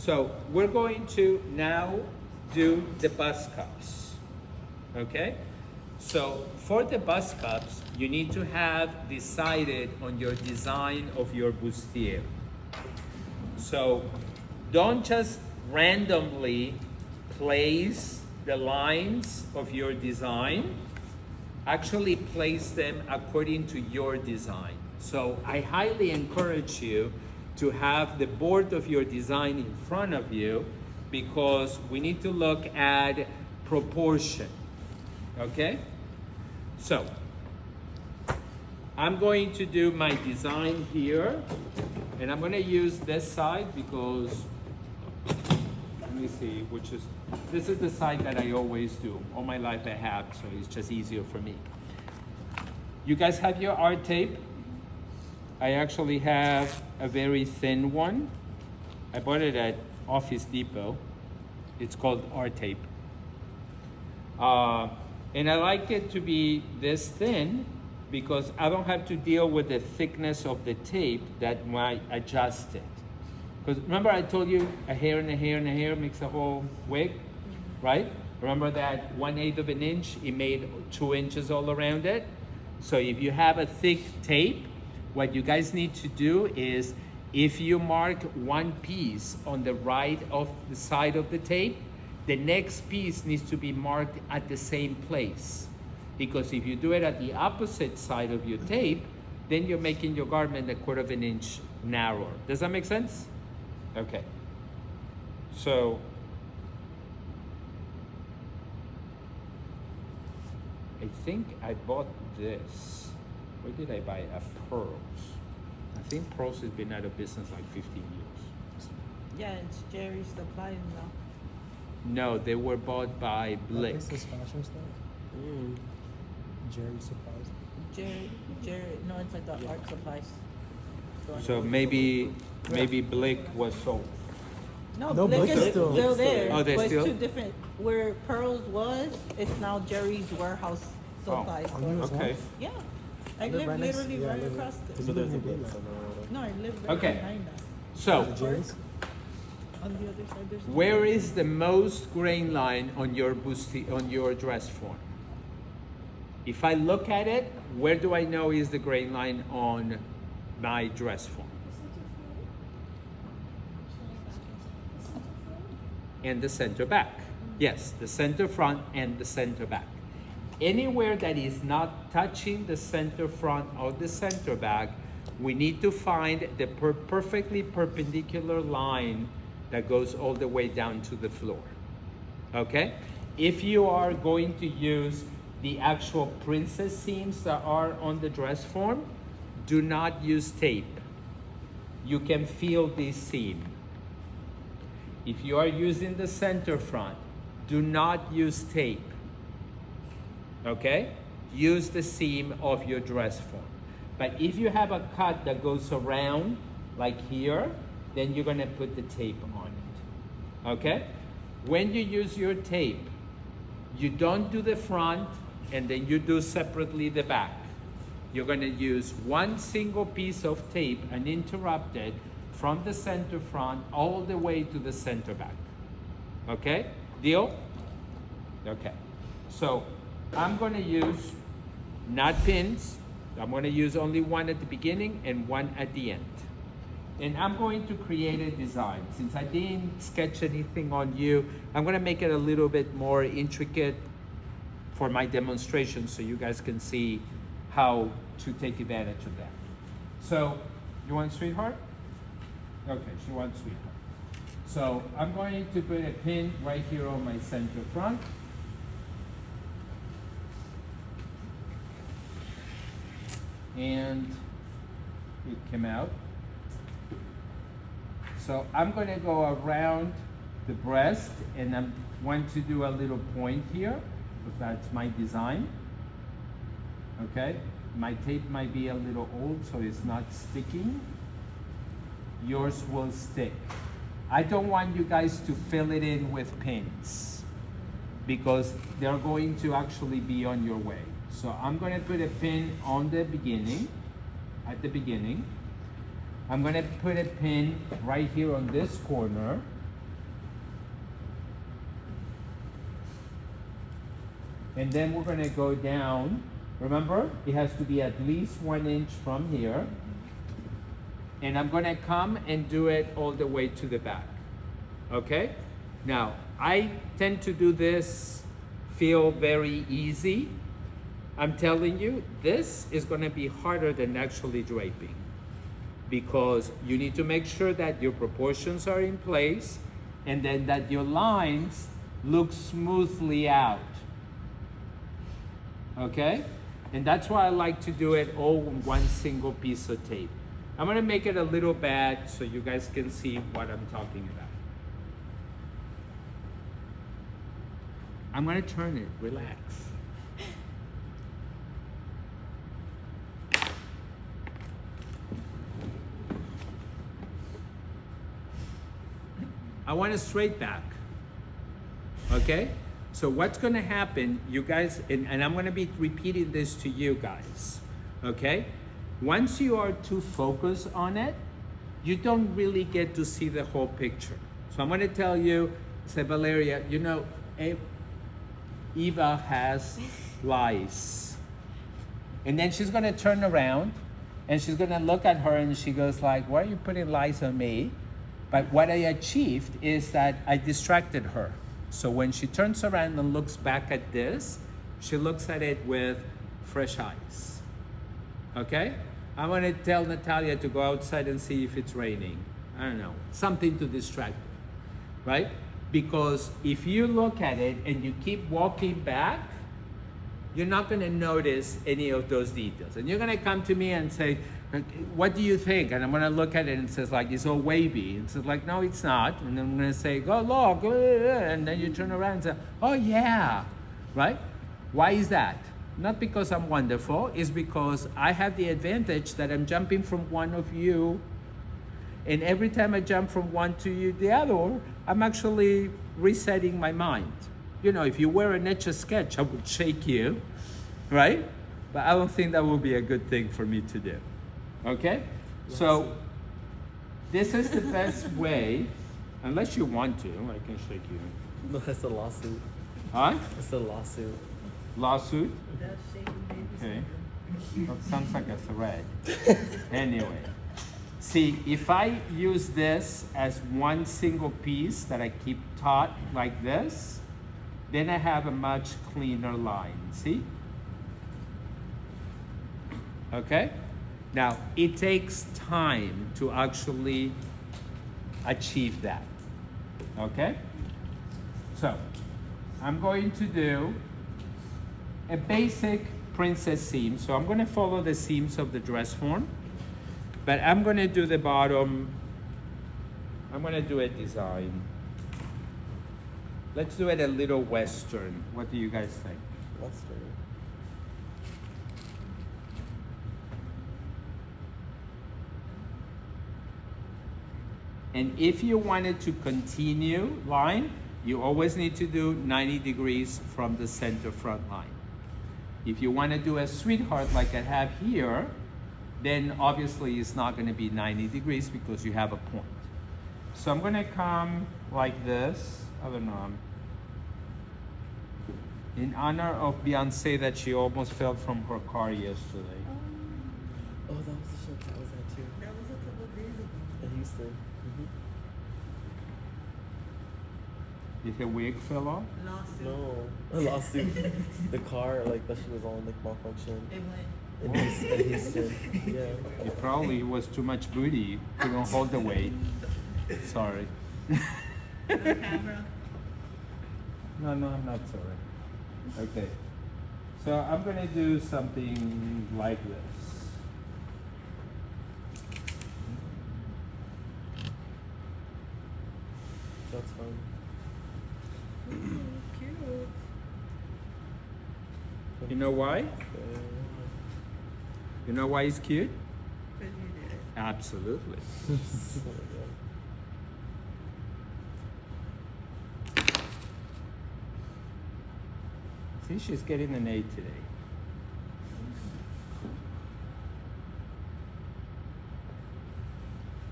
So we're going to now do the bus cups, okay? So for the bus cups, you need to have decided on your design of your bustier. So don't just randomly place the lines of your design. Actually place them according to your design. So I highly encourage you to have the board of your design in front of you, because we need to look at proportion, okay? So I'm going to do my design here, and I'm gonna use this side because, let me see, this is the side that I always do. All my life I have, so it's just easier for me. You guys have your art tape? I actually have a very thin one. I bought it at Office Depot. It's called art tape. And I like it to be this thin because I don't have to deal with the thickness of the tape that might adjust it. Because remember I told you a hair and a hair and a hair makes a whole wig, right? Remember that 1/8 of an inch, it made 2 inches all around it? So if you have a thick tape, what you guys need to do is, if you mark one piece on the right of the side of the tape, the next piece needs to be marked at the same place. Because if you do it at the opposite side of your tape, then you're making your garment 1/4 of an inch narrower. Does that make sense? Okay. So, I think I bought this. Where did I buy it? At Pearls. I think Pearls has been out of business like 15 years. Yeah, it's Jerry's Supply now. No, they were bought by Blick. This is fashion stuff. Jerry Supplies. Jerry, no, it's like the art supplies store. So maybe Blick was sold. No, No, Blick Blick is is still still- there. Oh, they're but still? It's two different. Where Pearls was, it's now Jerry's Warehouse Supply Oh, store. you- Okay. Yeah, I live live right next- literally yeah, I right live- across Is the. it in Blake somewhere? No, I live right Okay. behind that. So, Jerry's? On the other side, there's. where is the most grain line on your dress form? If I look at it, where do I know is the grain line on my dress form? And the center back. Yes, the center front and the center back. Anywhere that is not touching the center front or the center back, we need to find the perfectly perpendicular line that goes all the way down to the floor. Okay? If you are going to use the actual princess seams that are on the dress form, do not use tape. You can feel this seam. If you are using the center front, do not use tape. Okay? Use the seam of your dress form. But if you have a cut that goes around, like here, then you're gonna put the tape on it. Okay? When you use your tape, you don't do the front and then you do separately the back. You're gonna use one single piece of tape uninterrupted from the center front all the way to the center back. Okay? Deal? Okay. So I'm gonna use not pins. I'm gonna use only one at the beginning and one at the end. And I'm going to create a design. Since I didn't sketch anything on you, I'm gonna make it a little bit more intricate for my demonstration so you guys can see how to take advantage of that. So, you want sweetheart? Okay, she wants sweetheart. So, I'm going to put a pin right here on my center front. And it came out. So I'm going to go around the breast and I want to do a little point here because that's my design. Okay, my tape might be a little old so it's not sticking. Yours will stick. I don't want you guys to fill it in with pins because they're going to actually be on your way. So I'm going to put a pin on the beginning, at the beginning. I'm going to put a pin right here on this corner. And then we're gonna go down. Remember, it has to be at least 1 inch from here. And I'm gonna come and do it all the way to the back. Okay? Now, I tend to do this, feel very easy. I'm telling you, this is gonna be harder than actually draping, because you need to make sure that your proportions are in place and then that your lines look smoothly out. Okay? And that's why I like to do it all on one single piece of tape. I'm gonna make it a little bad so you guys can see what I'm talking about. I'm gonna turn it, relax. I want a straight back, okay? So what's gonna happen, you guys, and I'm gonna be repeating this to you guys, okay? Once you are too focused on it, you don't really get to see the whole picture. So I'm gonna tell you, say, Valeria, you know, Eva has lice. And then she's gonna turn around and she's gonna look at her and she goes like, why are you putting lice on me? But what I achieved is that I distracted her. So when she turns around and looks back at this, she looks at it with fresh eyes. Okay? I'm gonna tell Natalia to go outside and see if it's raining. I don't know, something to distract her, right? Because if you look at it and you keep walking back, you're not gonna notice any of those details. And you're gonna come to me and say, what do you think? And I'm gonna look at it and it says like, it's all wavy. And says like, no, it's not. And then I'm gonna say, go look, and then you turn around and say, oh yeah, right? Why is that? Not because I'm wonderful, it's because I have the advantage that I'm jumping from one of you, and every time I jump from one to you, the other, I'm actually resetting my mind. You know, if you were an Etch-a-Sketch, I would shake you, right? But I don't think that would be a good thing for me to do. Okay? So, this is the best way, unless you want to, I can shake you. No, that's a lawsuit. Huh? It's a lawsuit. Lawsuit? That's shaking baby Okay. syndrome. That sounds like a thread. Anyway. See, if I use this as one single piece that I keep taut like this, then I have a much cleaner line, see? Okay? Now, it takes time to actually achieve that, okay? So, I'm going to do a basic princess seam. So I'm gonna follow the seams of the dress form, but I'm gonna do the bottom, I'm gonna do a design. Let's do it a little Western. What do you guys think? Western. And if you wanted to continue line, you always need to do 90 degrees from the center front line. If you want to do a sweetheart like I have here, then obviously it's not going to be 90 degrees because you have a point. So I'm going to come like this. I don't know. In honor of Beyonce that she almost fell from her car yesterday. Oh, that was the show that was at too. That was a couple of days ago. In Houston. If a wig fell off? Lawsuit. No, a lawsuit. The car, like that shit was all like malfunction. It went. In Houston. Yeah. It probably was too much booty. Couldn't hold the weight. Sorry. The camera. No, I'm not sorry. Okay. So I'm gonna do something like this. That's fun. Ooh, cute. You know why? You know why it's cute? Because you did it. Absolutely. Oh my God. See, she's getting an A today.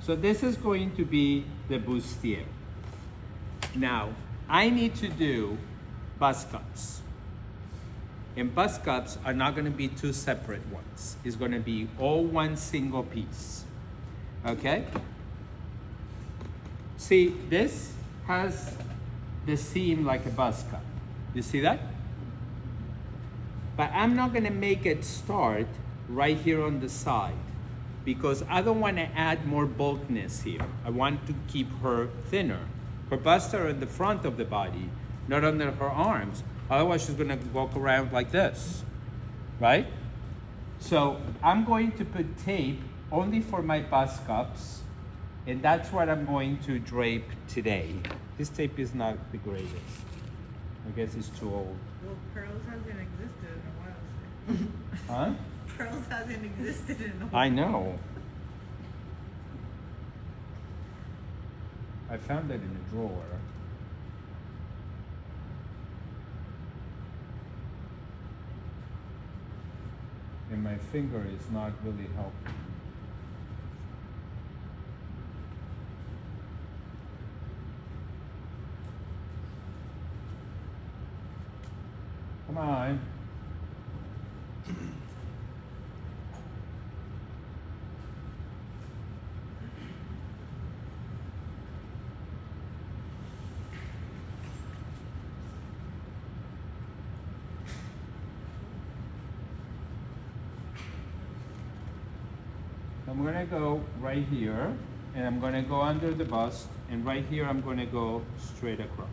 So this is going to be the bustier. Now, I need to do bust cuts. And bust cups are not gonna be two separate ones. It's gonna be all one single piece, okay? See, this has the seam like a bust cup. You see that? But I'm not gonna make it start right here on the side because I don't wanna add more bulkiness here. I want to keep her thinner. Her busts are in the front of the body, not under her arms. Otherwise she's gonna walk around like this, right? So I'm going to put tape only for my bust cups, and that's what I'm going to drape today. This tape is not the greatest. I guess it's too old. Well, Pearls hasn't existed in a while. Huh? Pearls hasn't existed in a while. I know. I found it in a drawer. And my finger is not really helping. Come on. I'm gonna go right here, and I'm gonna go under the bust, and right here I'm gonna go straight across.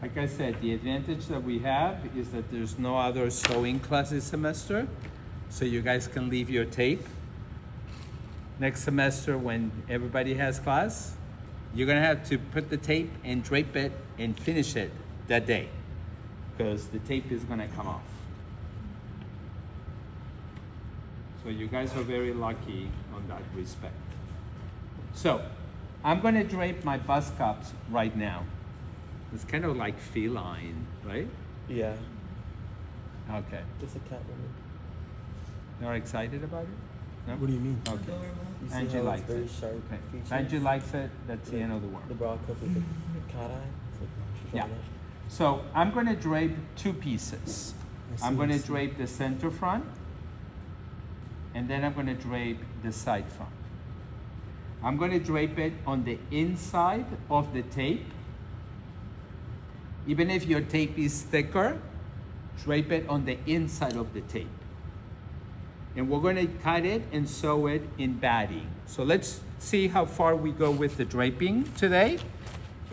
Like I said, the advantage that we have is that there's no other sewing class this semester, so you guys can leave your tape. Next semester, when everybody has class, you're gonna have to put the tape and drape it and finish it that day, because the tape is gonna come off. So you guys are very lucky on that respect. So, I'm gonna drape my bust cups right now. It's kind of like feline, right? Yeah. Okay. Just a cat woman. You're excited about it? No? What do you mean? Okay. Adorable. You see Angie how it's likes very it. sharp Okay. features? Angie likes it. That's the end of the The world. brow cup with the cat eye. It's like, she's Yeah. on it. So I'm going to drape two pieces. I I'm see, going I to see. drape the center front, and then I'm going to drape the side front. I'm going to drape it on the inside of the tape. Even if your tape is thicker, drape it on the inside of the tape. And we're going to cut it and sew it in batting. So let's see how far we go with the draping today.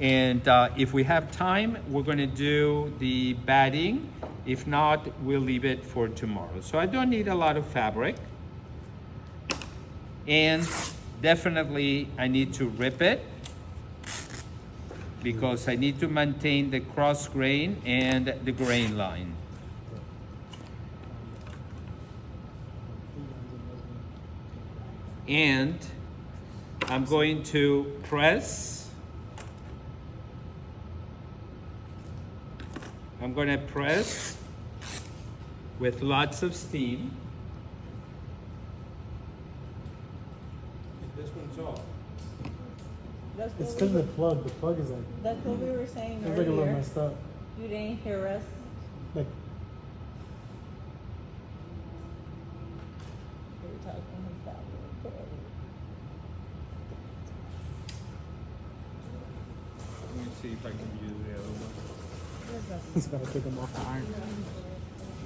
And if we have time, we're going to do the batting. If not, we'll leave it for tomorrow. So I don't need a lot of fabric. And definitely I need to rip it, because I need to maintain the cross grain and the grain line. And I'm going to press. I'm going to press with lots of steam. This one's off. That's It's what, because we of the plug. The plug is like, that's what we were saying it's like a little earlier. messed up. You didn't hear us. Like, We were talking about it. Let me see if I can use the other one. he's got to take them off the iron.